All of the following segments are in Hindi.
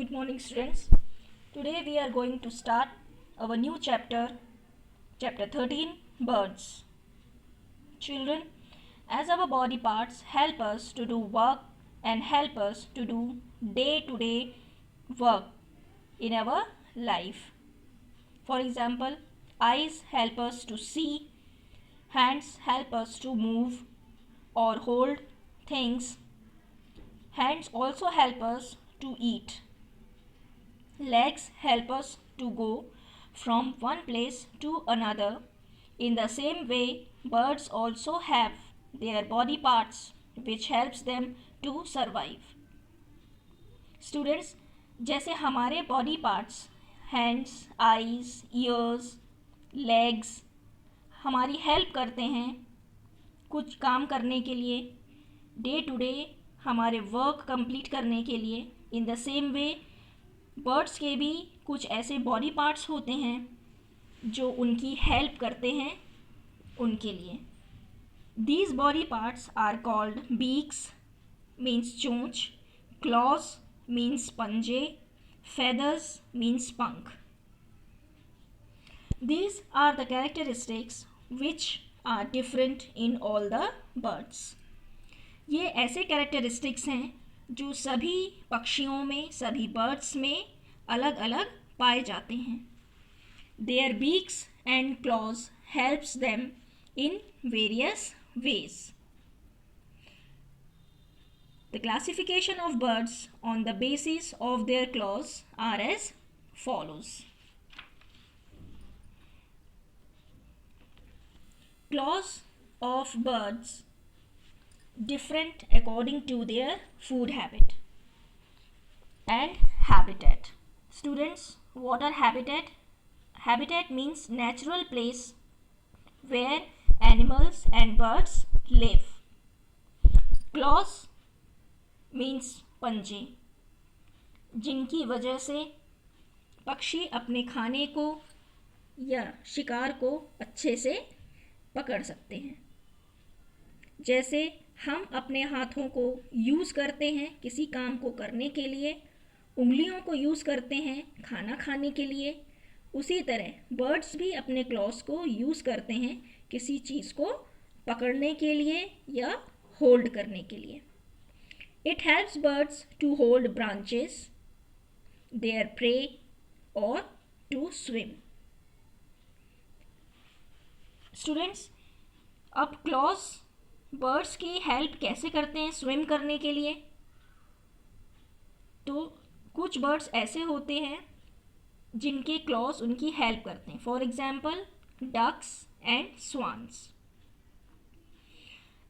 Good morning, students. Today we are going to start our new chapter, chapter 13, birds. Children, as our body parts help us to do work and help us to do day-to-day work in our life. For example, eyes help us to see, hands help us to move or hold things. Hands also help us to eat. Legs help us to go from one place to another. In the same way, birds also have their body parts which helps them to survive. Students, जैसे हमारे body parts hands, eyes, years, legs हमारी हेल्प करते हैं कुछ काम करने के लिए, डे टू डे हमारे वर्क कंप्लीट करने के लिए, इन द सेम वे बर्ड्स के भी कुछ ऐसे बॉडी पार्ट्स होते हैं जो उनकी हेल्प करते हैं उनके लिए. These body parts are called beaks means चोंच, क्लॉज मीन्स पंजे, feathers means पंख. These are the characteristics which are different in all the birds. ये ऐसे characteristics हैं जो सभी पक्षियों में, सभी बर्ड्स में अलग अलग पाए जाते हैं. Their beaks and claws helps them in various ways. The classification of birds on the basis of their claws are as follows. Claws of birds different according to their food habit and habitat. Students, what are habitat? Habitat means natural place where animals and birds live. Claws means पंजे, जिनकी वजह से पक्षी अपने खाने को या शिकार को अच्छे से पकड़ सकते हैं. जैसे हम अपने हाथों को यूज़ करते हैं किसी काम को करने के लिए, उंगलियों को यूज़ करते हैं खाना खाने के लिए, उसी तरह बर्ड्स भी अपने क्लॉज को यूज़ करते हैं किसी चीज़ को पकड़ने के लिए या होल्ड करने के लिए. It helps birds to hold branches, their prey or to swim. Students, अब क्लॉज बर्ड्स की हेल्प कैसे करते हैं स्विम करने के लिए? तो कुछ बर्ड्स ऐसे होते हैं जिनके क्लॉज उनकी हेल्प करते हैं. For example ducks and swans.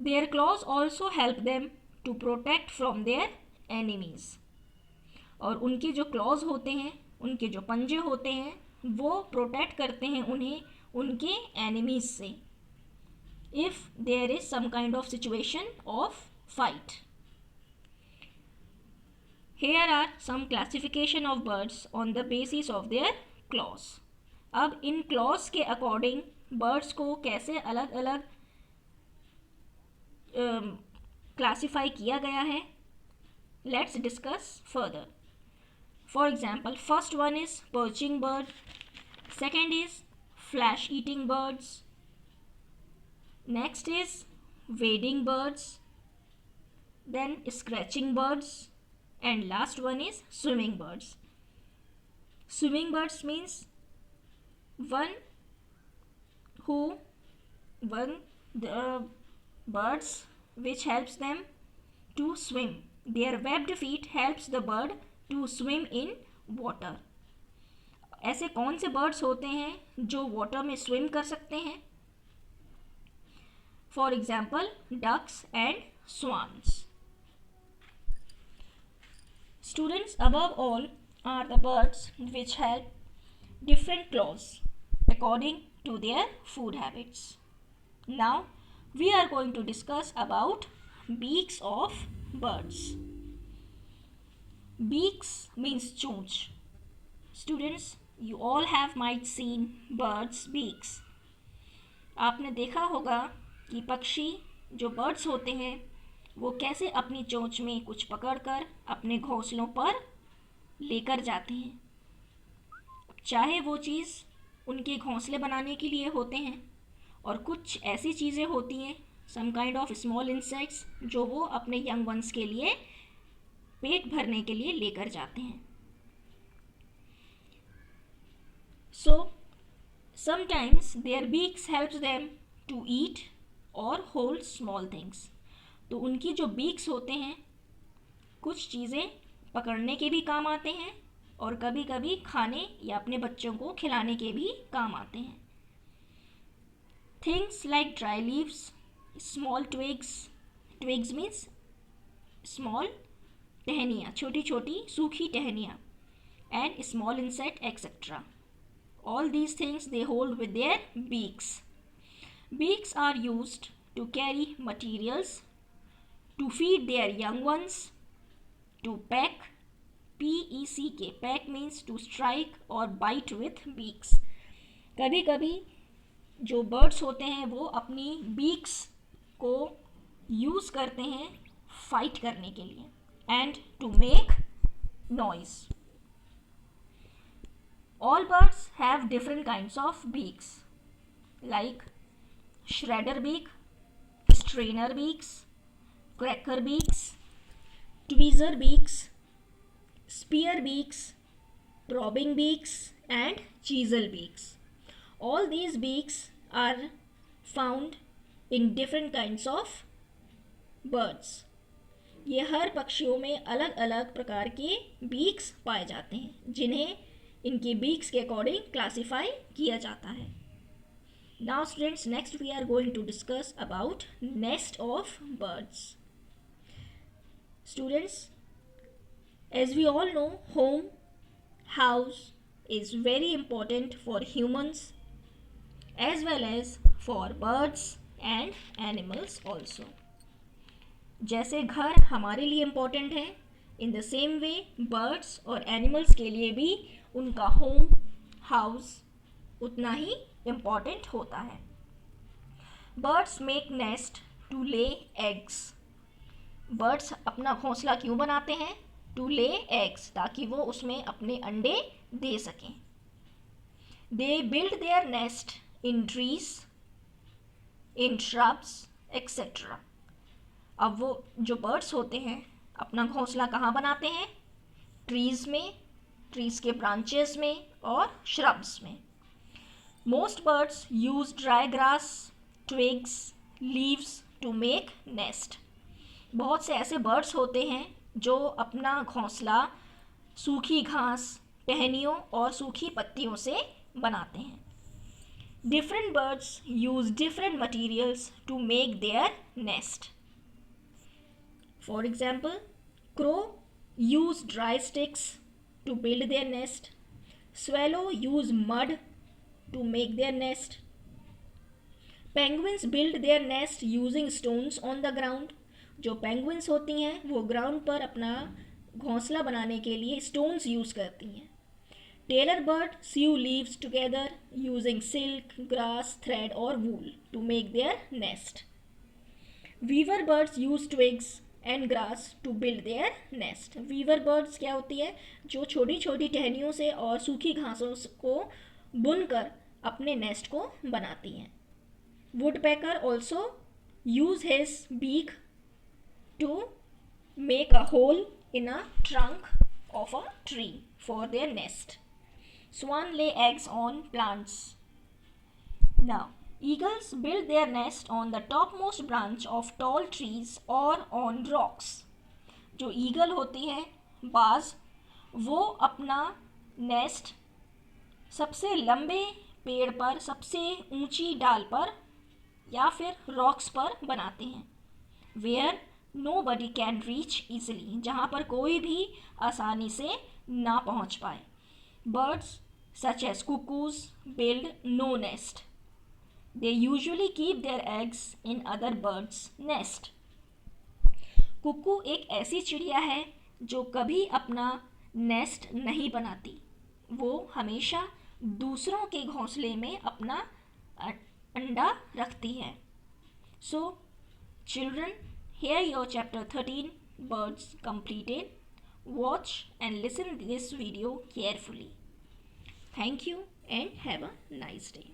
Their claws also help them to protect from their enemies. और उनके जो क्लॉज होते हैं, उनके जो पंजे होते हैं, वो प्रोटेक्ट करते हैं उन्हें उनके एनिमीज से if there is some kind of situation of fight. Here are some classification of birds on the basis of their claws. अब इन क्लॉज के अकॉर्डिंग बर्ड्स को कैसे अलग अलग क्लासीफाई किया गया है, let's discuss further. For example, first one is perching bird, second is flesh eating birds, next is wading birds, then scratching birds, and last one is swimming birds. Swimming birds means the birds which helps them to swim. Their webbed feet helps the bird to swim in water. ऐसे कौन से बर्ड्स होते हैं जो वाटर में स्विम कर सकते हैं? For example ducks and swans. Students, above all are the birds which help different claws according to their food habits. Now we are going to discuss about beaks of birds. Beaks means चोंच. Students, you all have might seen birds beaks. आपने देखा होगा कि पक्षी जो बर्ड्स होते हैं वो कैसे अपनी चोंच में कुछ पकड़कर अपने घोंसलों पर लेकर जाते हैं, चाहे वो चीज़ उनके घोंसले बनाने के लिए होते हैं, और कुछ ऐसी चीज़ें होती हैं, some kind of small insects, जो वो अपने यंग वंस के लिए पेट भरने के लिए लेकर जाते हैं. So sometimes their beaks helps them to eat और होल्ड स्मॉल थिंग्स. तो उनकी जो बीक्स होते हैं कुछ चीज़ें पकड़ने के भी काम आते हैं और कभी कभी खाने या अपने बच्चों को खिलाने के भी काम आते हैं. Things like dry leaves, small twigs means small टहनियाँ, छोटी छोटी सूखी टहनियाँ, and small insect etcetera. All these things they hold with their beaks. Beaks are used to carry materials, to feed their young ones, to peck, P-E-C-K, peck means to strike or bite with beaks. कभी कभी जो बर्ड्स होते हैं वो अपनी बीक्स को यूज़ करते हैं फाइट करने के लिए, and to make noise. All birds have different kinds of beaks, like shredder beak, strainer beaks, cracker beaks, tweezer beaks, spear beaks, probing beaks, and chisel beaks. All these beaks are found in different kinds of birds. ये हर पक्षियों में अलग अलग प्रकार के बीक्स पाए जाते हैं, जिन्हें इनकी बीक्स के अकॉर्डिंग क्लासीफाई किया जाता है. Now students, next we are going to discuss about nest of birds. Students, as we all know, home house is very important for humans as well as for birds and animals also. जैसे घर हमारे लिए इम्पॉर्टेंट है, in the same way birds और एनिमल्स के लिए भी उनका होम हाउस उतना ही इम्पॉर्टेंट होता है. Birds make nest to lay eggs. Birds अपना घोंसला क्यों बनाते हैं? टू ले एग्स, ताकि वो उसमें अपने अंडे दे सकें. They build their nest in trees, in shrubs etcetera. अब वो जो बर्ड्स होते हैं अपना घोंसला कहाँ बनाते हैं? ट्रीज़ में, ट्रीज़ के ब्रांचेस में और श्रब्स में. Most birds use dry grass, twigs, leaves to make nest. बहुत से ऐसे बर्ड्स होते हैं जो अपना घोंसला सूखी घास, टहनियों और सूखी पत्तियों से बनाते हैं. Different birds use different materials to make their nest. For example, crow use dry sticks to build their nest. Swallow use mud to make their nest. Penguins build their nest using stones on the ground. जो penguins होती हैं वो ग्राउंड पर अपना घोंसला बनाने के लिए stones यूज करती हैं. Tailor bird sew leaves together using silk, grass, thread or wool to make their nest. Weaver birds use twigs and grass to build their nest. Weaver birds क्या होती है? जो छोटी छोटी टहनियों से और सूखी घासों को बुनकर अपने नेस्ट को बनाती हैं. Woodpecker also use his beak to make a hole in a trunk of a tree for their nest. Swan lay eggs on plants. Now, eagles build their nest on the topmost branch of tall trees or on rocks. जो ईगल होती है, बाज, वो अपना नेस्ट सबसे लंबे पेड़ पर, सबसे ऊंची डाल पर या फिर रॉक्स पर बनाते हैं. Where nobody can reach easily, जहाँ पर कोई भी आसानी से ना पहुँच पाए. Birds such as cuckoos build no nest. They usually keep their eggs in other birds' nest. कुक्कू एक ऐसी चिड़िया है जो कभी अपना नेस्ट नहीं बनाती. वो हमेशा दूसरों के घोंसले में अपना अंडा रखती है. So, children, here your chapter 13 birds completed. watch and listen this video carefully. Thank you and have a nice day.